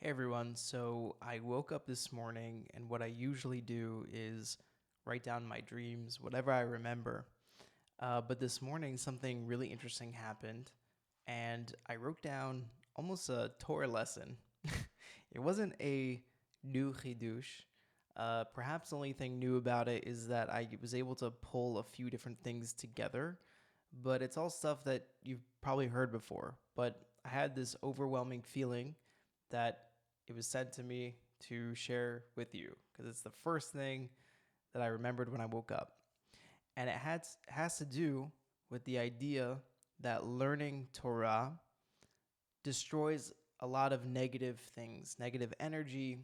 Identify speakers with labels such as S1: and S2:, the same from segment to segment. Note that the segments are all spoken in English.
S1: Hey everyone, so I woke up this morning and what I usually do is write down my dreams, whatever I remember. But this morning something really interesting happened and I wrote down almost a Torah lesson. It wasn't a new chidush. Perhaps the only thing new about it is that I was able to pull a few different things together, but it's all stuff that you've probably heard before. But I had this overwhelming feeling that it was sent to me to share with you because it's the first thing that I remembered when I woke up. And it has to do with the idea that learning Torah destroys a lot of negative things, negative energy,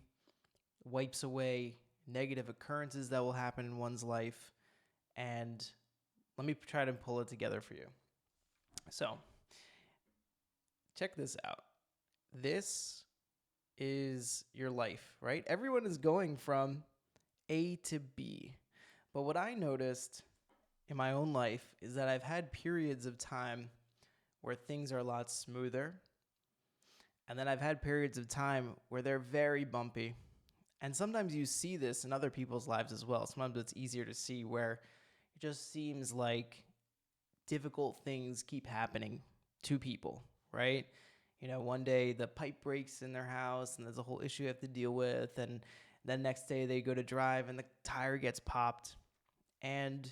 S1: wipes away negative occurrences that will happen in one's life. And let me try to pull it together for you. So, check this out. This is your life, right? Everyone is going from A to B. But what I noticed in my own life is that I've had periods of time where things are a lot smoother. And then I've had periods of time where they're very bumpy. And sometimes you see this in other people's lives as well. Sometimes it's easier to see where it just seems like difficult things keep happening to people, right? You know, one day the pipe breaks in their house and there's a whole issue you have to deal with. And then next day they go to drive and the tire gets popped. And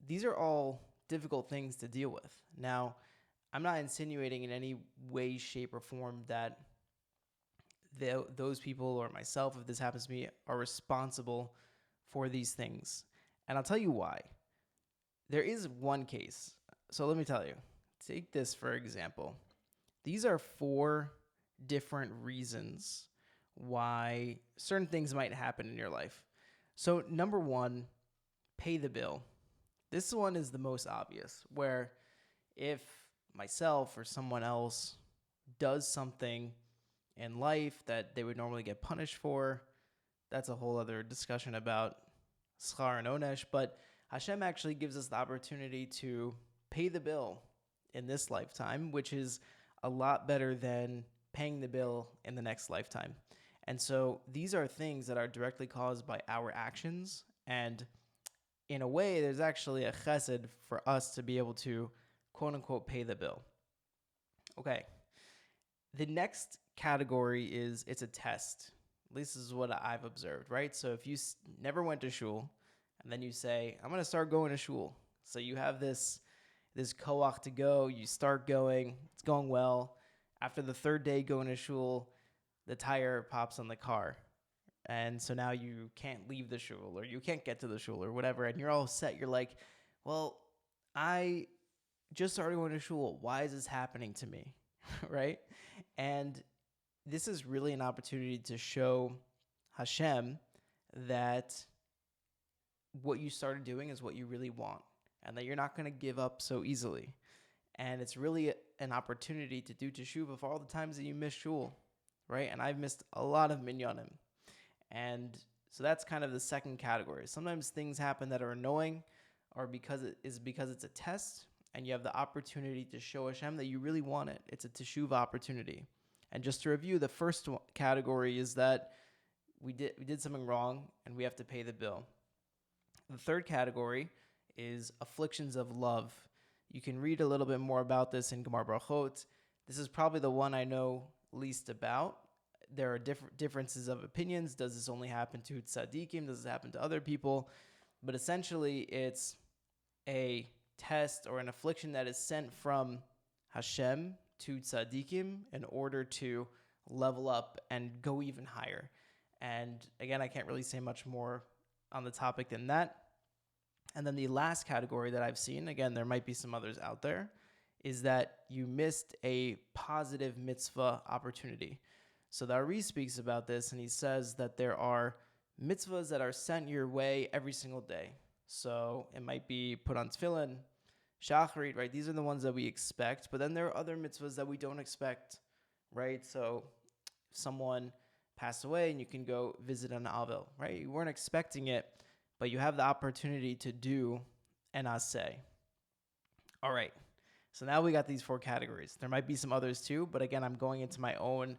S1: these are all difficult things to deal with. Now, I'm not insinuating in any way, shape, or form that those people or myself, if this happens to me, are responsible for these things. And I'll tell you why. There is one case. So let me tell you. Take this for example. These are 4 different reasons why certain things might happen in your life. So number 1, pay the bill. This one is the most obvious, where if myself or someone else does something in life that they would normally get punished for, that's a whole other discussion about schar and onesh, but Hashem actually gives us the opportunity to pay the bill in this lifetime, which is a lot better than paying the bill in the next lifetime. And so these are things that are directly caused by our actions. And in a way, there's actually a chesed for us to be able to, quote unquote, pay the bill. Okay. The next category is it's a test. At least this is what I've observed, right? So if you never went to shul and then you say, I'm going to start going to shul. So you have this koach to go, you start going, it's going well. After the 3rd day going to shul, the tire pops on the car. And so now you can't leave the shul or you can't get to the shul or whatever. And you're all set. You're like, well, I just started going to shul. Why is this happening to me? Right? And this is really an opportunity to show Hashem that what you started doing is what you really want and that you're not going to give up so easily. And it's really an opportunity to do Teshuva for all the times that you miss shul, right? And I've missed a lot of minyanim. And so that's kind of the second category. Sometimes things happen that are annoying or because it's a test and you have the opportunity to show Hashem that you really want it. It's a Teshuva opportunity. And just to review, the first category is that we did something wrong and we have to pay the bill. The third category is Afflictions of Love. You can read a little bit more about this in Gemara Brachot. This is probably the one I know least about. There are differences of opinions. Does this only happen to Tzadikim? Does this happen to other people? But essentially, it's a test or an affliction that is sent from Hashem to Tzadikim in order to level up and go even higher. And again, I can't really say much more on the topic than that. And then the last category that I've seen, again, there might be some others out there, is that you missed a positive mitzvah opportunity. So the Ari speaks about this, and he says that there are mitzvahs that are sent your way every single day. So it might be put on tefillin, shacharit, right? These are the ones that we expect, but then there are other mitzvahs that we don't expect, right? So if someone passed away and you can go visit an avel, right? You weren't expecting it, but you have the opportunity to do an aseh. All right. So now we got these 4 categories. There might be some others too, but again, I'm going into my own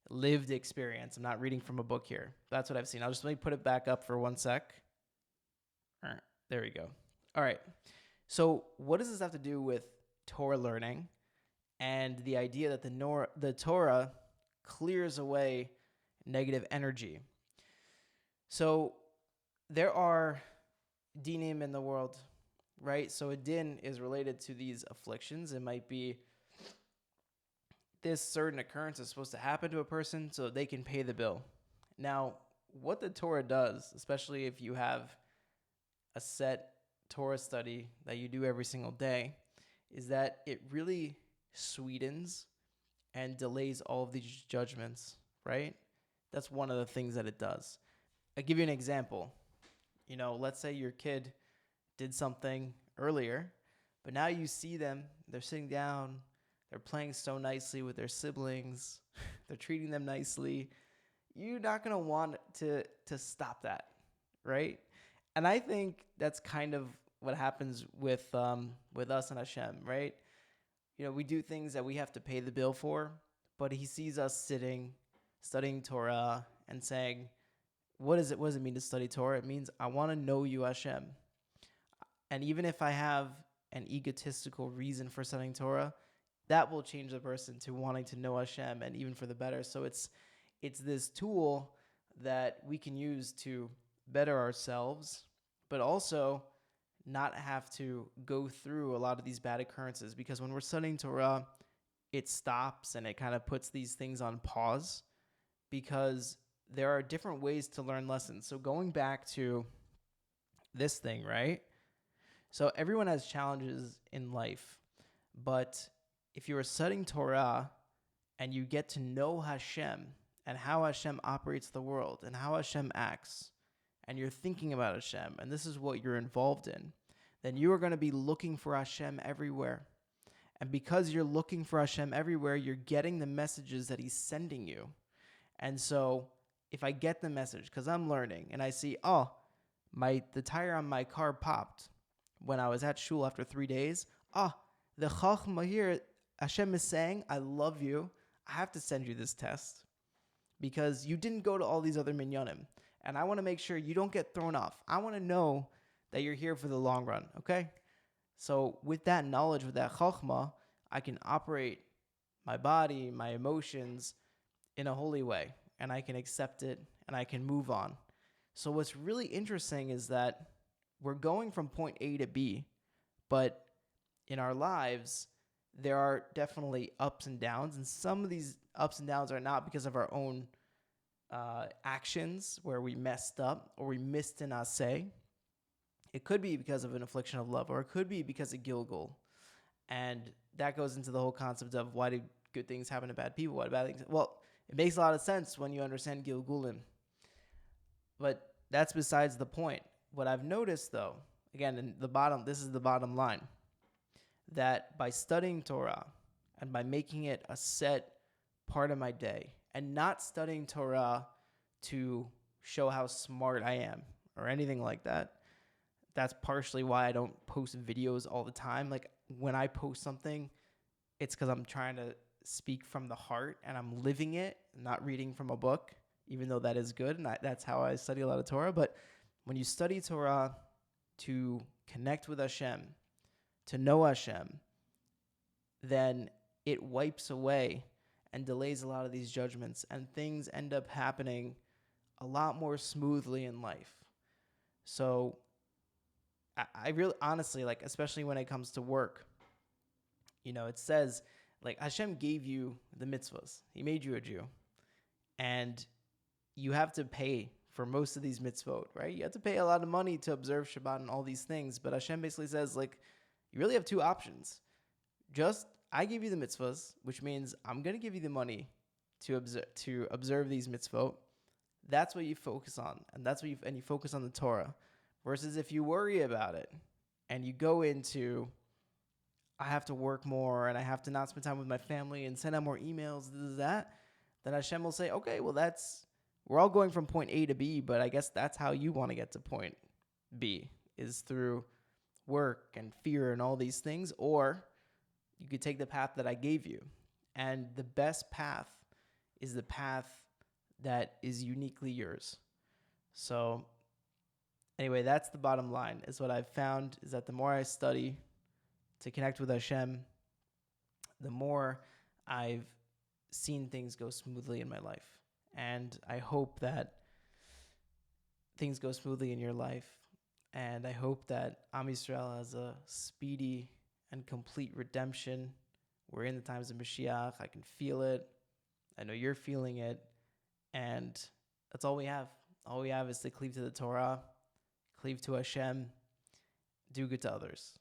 S1: lived experience. I'm not reading from a book here. That's what I've seen. Let me put it back up for 1 sec. All right, there we go. All right. So what does this have to do with Torah learning and the idea that the Torah clears away negative energy? So there are dinim in the world, right? So a din is related to these afflictions. It might be this certain occurrence is supposed to happen to a person so they can pay the bill. Now, what the Torah does, especially if you have a set Torah study that you do every single day, is that it really sweetens and delays all of these judgments, right? That's one of the things that it does. I'll give you an example. Let's say your kid did something earlier, but now you see them, they're sitting down, they're playing so nicely with their siblings, they're treating them nicely. You're not going to want to stop that, right? And I think that's kind of what happens with us and Hashem, right? We do things that we have to pay the bill for, but he sees us sitting, studying Torah, and saying, what does it mean to study Torah? It means I want to know you, Hashem. And even if I have an egotistical reason for studying Torah, that will change the person to wanting to know Hashem, and even for the better. So it's this tool that we can use to better ourselves, but also not have to go through a lot of these bad occurrences. Because when we're studying Torah, it stops and it kind of puts these things on pause, because there are different ways to learn lessons. So going back to this thing, right? So everyone has challenges in life, but if you are studying Torah and you get to know Hashem and how Hashem operates the world and how Hashem acts, and you're thinking about Hashem, and this is what you're involved in, then you are going to be looking for Hashem everywhere. And because you're looking for Hashem everywhere, you're getting the messages that he's sending you. And so if I get the message, because I'm learning, and I see, the tire on my car popped when I was at shul after 3 days. The chachma here, Hashem is saying, I love you. I have to send you this test because you didn't go to all these other minyanim. And I want to make sure you don't get thrown off. I want to know that you're here for the long run, okay? So with that knowledge, with that chachma, I can operate my body, my emotions in a holy way. And I can accept it, and I can move on. So what's really interesting is that we're going from point A to B, but in our lives, there are definitely ups and downs, and some of these ups and downs are not because of our own actions where we messed up or we missed an aseh. It could be because of an affliction of love, or it could be because of Gilgul. And that goes into the whole concept of why do good things happen to bad people? Why do bad things? Well, it makes a lot of sense when you understand Gilgulim. But that's besides the point. What I've noticed, though, again, this is the bottom line, that by studying Torah and by making it a set part of my day and not studying Torah to show how smart I am or anything like that, that's partially why I don't post videos all the time. Like when I post something, it's because I'm trying to speak from the heart and I'm living it, not reading from a book, even though that is good. And that's how I study a lot of Torah. But when you study Torah to connect with Hashem, to know Hashem, then it wipes away and delays a lot of these judgments, and things end up happening a lot more smoothly in life. So I really, honestly, like, especially when it comes to work, it says, like, Hashem gave you the mitzvahs. He made you a Jew. And you have to pay for most of these mitzvot, right? You have to pay a lot of money to observe Shabbat and all these things. But Hashem basically says, like, you really have two options. I give you the mitzvahs, which means I'm going to give you the money to observe these mitzvot. That's what you focus on. And you focus on the Torah. Versus if you worry about it and you go into, I have to work more and I have to not spend time with my family and send out more emails, then Hashem will say, okay, well, we're all going from point A to B, but I guess that's how you want to get to point B, is through work and fear and all these things. Or you could take the path that I gave you. And the best path is the path that is uniquely yours. So anyway, that's the bottom line, is what I've found is that the more I study to connect with Hashem, the more I've seen things go smoothly in my life. And I hope that things go smoothly in your life. And I hope that Am Yisrael has a speedy and complete redemption. We're in the times of Mashiach. I can feel it. I know you're feeling it. And that's all we have. All we have is to cleave to the Torah, cleave to Hashem, do good to others.